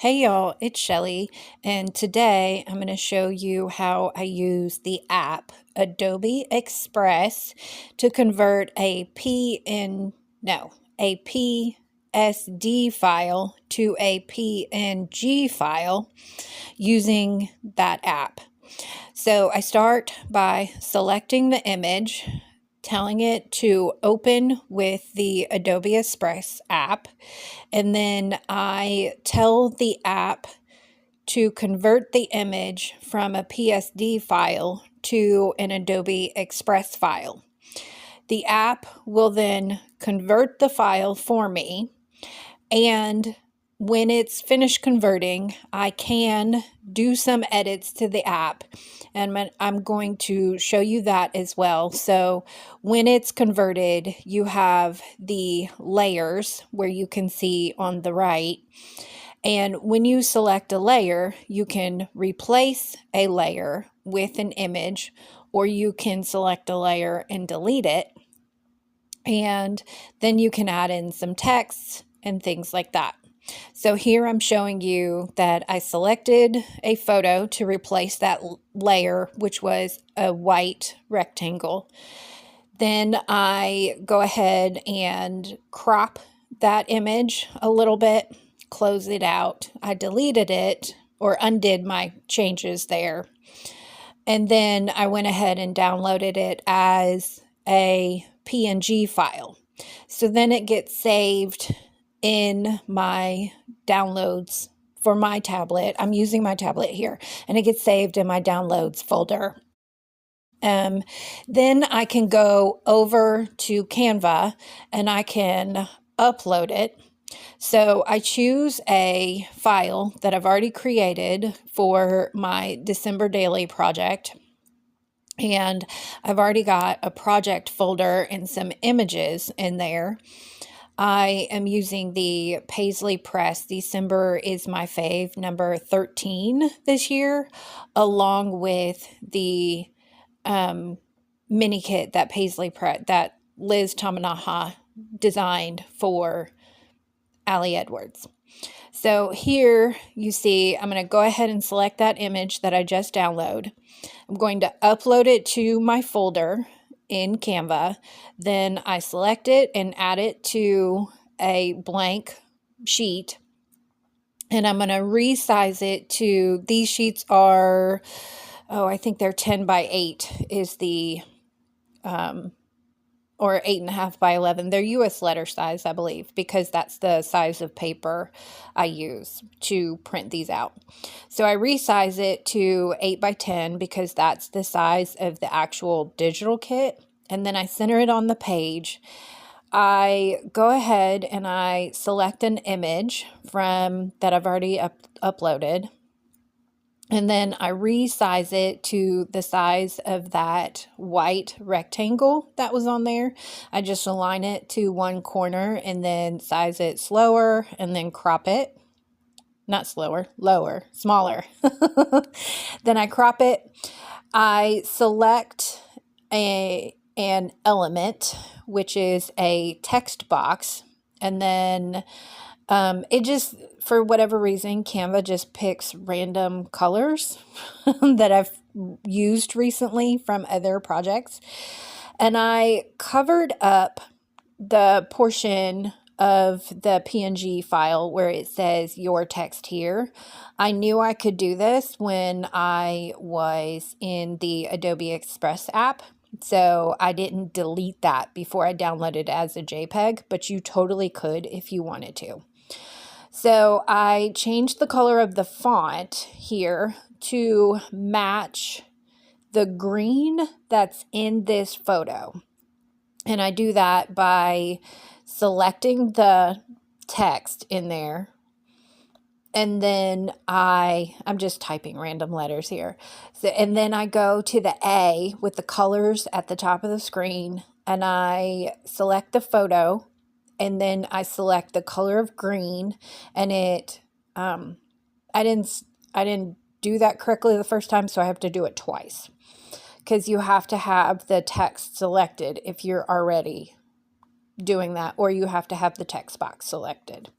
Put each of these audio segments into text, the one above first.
Hey y'all, it's Shelly, and today I'm going to show you how I use the app Adobe Express to convert a PSD file to a PNG file using that app. So I start by selecting the image, telling it to open with the Adobe Express app, and then I tell the app to convert the image from a PSD file to an Adobe Express file. The app will then convert the file for me, and when it's finished converting, I can do some edits to the app, and I'm going to show you that as well. So when it's converted, you have the layers where you can see on the right. And when you select a layer, you can replace a layer with an image, or you can select a layer and delete it. And then you can add in some text and things like that. So here I'm showing you that I selected a photo to replace that layer, which was a white rectangle. Then I go ahead and crop that image a little bit, close it out. I deleted it or undid my changes there. And then I went ahead and downloaded it as a PNG file. So then it gets saved in my downloads for my tablet. I'm using my tablet here, and it gets saved in my downloads folder. Then I can go over to Canva and I can upload it. So I choose a file that I've already created for my December daily project. And I've already got a project folder and some images in there. I am using the Paislee Press. December is my fave, number 13 this year, along with the mini kit that Paislee Press, that Liz Tamanaha designed for Allie Edwards. So here you see, I'm going to go ahead and select that image that I just downloaded. I'm going to upload it to my folder in Canva. Then I select it and add it to a blank sheet. And I'm going to resize it to, these sheets are, I think they're 10 by 8 is the, or 8.5 by 11. They're US letter size, I believe, because that's the size of paper I use to print these out. So I resize it to 8 by 10 because that's the size of the actual digital kit. And then I center it on the page. I go ahead and I select an image from that I've already uploaded. And then I resize it to the size of that white rectangle that was on there. I just align it to one corner and then size it slower and then crop it. Not slower, lower, smaller. Then I crop it. I select an element, which is a text box. And then it just, for whatever reason, Canva just picks random colors that I've used recently from other projects. And I covered up the portion of the PNG file where it says your text here. I knew I could do this when I was in the Adobe Express app. So I didn't delete that before I downloaded it as a JPEG, but you totally could if you wanted to. So I changed the color of the font here to match the green that's in this photo. And I do that by selecting the text in there. And then I'm just typing random letters here. So, and then I go to the A with the colors at the top of the screen, and I select the photo. And then I select the color of green, and I didn't do that correctly the first time, so I have to do it twice because you have to have the text selected if you're already doing that, or you have to have the text box selected.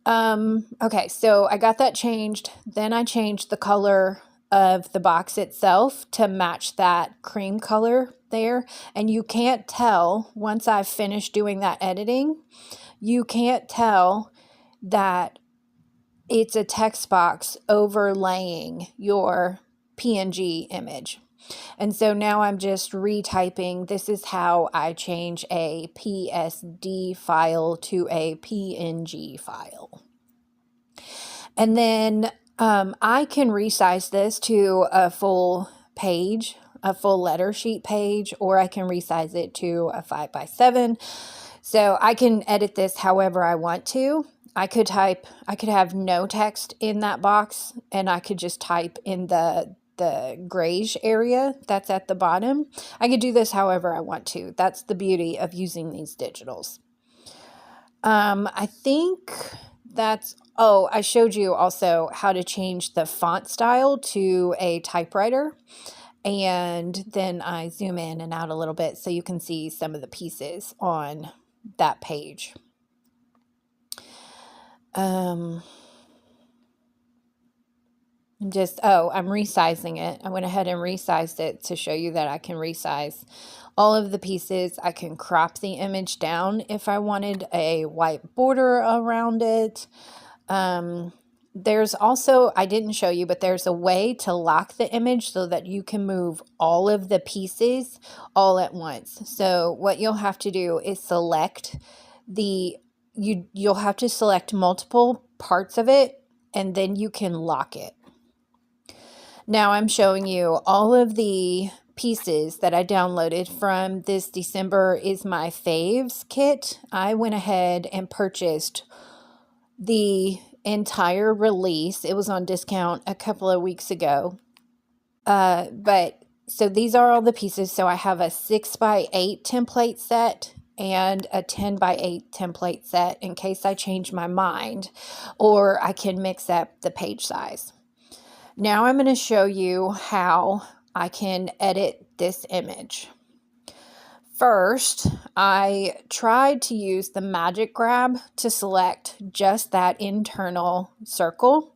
Okay, so I got that changed. Then I changed the color of the box itself to match that cream color there. And you can't tell, once I've finished doing that editing, you can't tell that it's a text box overlaying your PNG image. And so now I'm just retyping. This is how I change a PSD file to a PNG file. And then I can resize this to a full page, a full letter sheet page, or I can resize it to a 5x7. So I can edit this however I want to. I could have no text in that box, and I could just type in the grayish area that's at the bottom. I could do this however I want to. That's the beauty of using these digitals. I think I showed you also how to change the font style to a typewriter. And then I zoom in and out a little bit so you can see some of the pieces on that page. I'm resizing it. I went ahead and resized it to show you that I can resize all of the pieces. I can crop the image down if I wanted a white border around it. There's also, I didn't show you, but there's a way to lock the image so that you can move all of the pieces all at once. So what you'll have to do is select you'll have to select multiple parts of it, and then you can lock it. Now I'm showing you all of the pieces that I downloaded from this December is My Faves kit. I went ahead and purchased the entire release. It was on discount a couple of weeks ago. So these are all the pieces. So I have a 6x8 template set and a 10x8 template set in case I change my mind, or I can mix up the page size. Now I'm going to show you how I can edit this image. First, I tried to use the magic grab to select just that internal circle,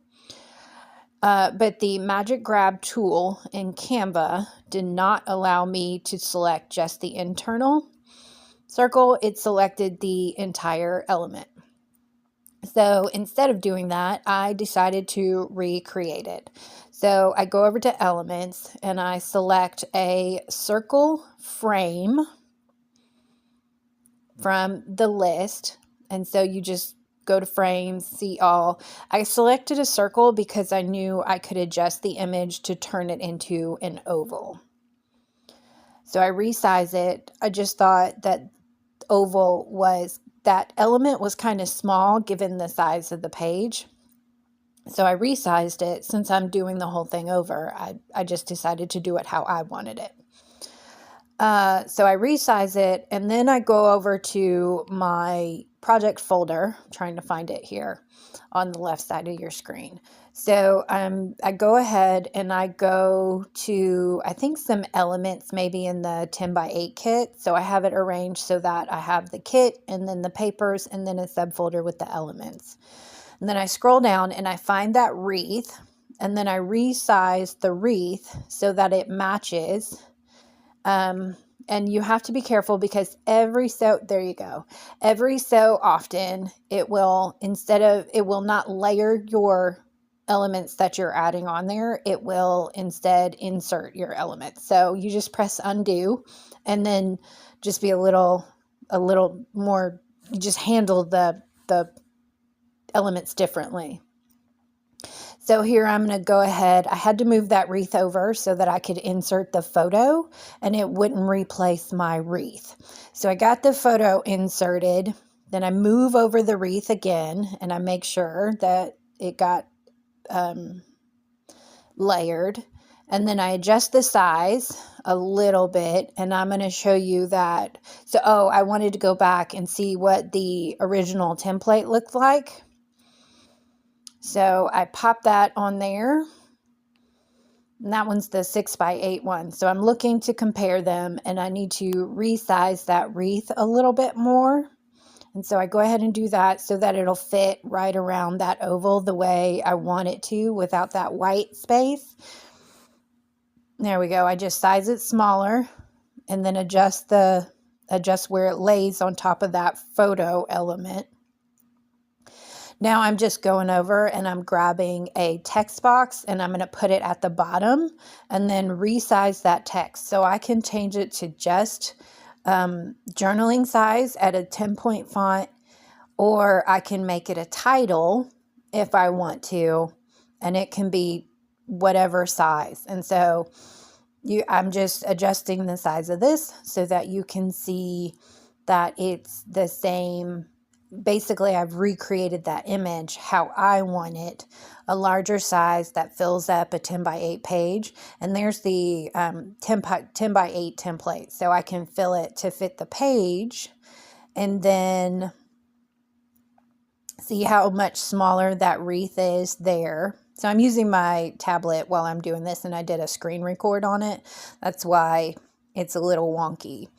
but the magic grab tool in Canva did not allow me to select just the internal circle. It selected the entire element. So instead of doing that, I decided to recreate it. So I go over to Elements and I select a circle frame from the list. And so you just go to frames, see all. I selected a circle because I knew I could adjust the image to turn it into an oval. So I resize it. I just thought that that element was kind of small given the size of the page. So I resized it. Since I'm doing the whole thing over, I just decided to do it how I wanted it. So I resize it, and then I go over to my project folder. I'm trying to find it here on the left side of your screen. So I go ahead and I go to, I think, some elements maybe in the 10x8 kit. So I have it arranged so that I have the kit and then the papers and then a subfolder with the elements. And then I scroll down and I find that wreath, and then I resize the wreath so that it matches. And you have to be careful because every so often it will not layer your elements that you're adding on there. It will instead insert your elements. So you just press undo and then just be a little more, you just handle the elements differently. So here I'm going to go ahead. I had to move that wreath over so that I could insert the photo and it wouldn't replace my wreath. So I got the photo inserted. Then I move over the wreath again and I make sure that it got layered. And then I adjust the size a little bit, and I'm going to show you that. So, I wanted to go back and see what the original template looked like. So I pop that on there. And that one's the 6x8 one. So I'm looking to compare them, and I need to resize that wreath a little bit more. And so I go ahead and do that so that it'll fit right around that oval the way I want it to without that white space. There we go. I just size it smaller and then adjust where it lays on top of that photo element. Now I'm just going over and I'm grabbing a text box and I'm going to put it at the bottom and then resize that text. So I can change it to just journaling size at a 10-point font, or I can make it a title if I want to, and it can be whatever size. And so I'm just adjusting the size of this so that you can see that it's the same. Basically, I've recreated that image how I want it, a larger size that fills up a 10 by 8 page. And there's the 10 by 8 template. So I can fill it to fit the page and then see how much smaller that wreath is there. So I'm using my tablet while I'm doing this, and I did a screen record on it. That's why it's a little wonky.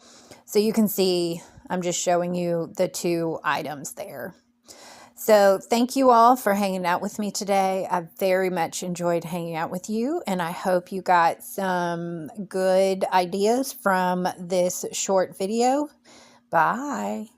So you can see I'm just showing you the two items there. So thank you all for hanging out with me today. I very much enjoyed hanging out with you, and I hope you got some good ideas from this short video. Bye.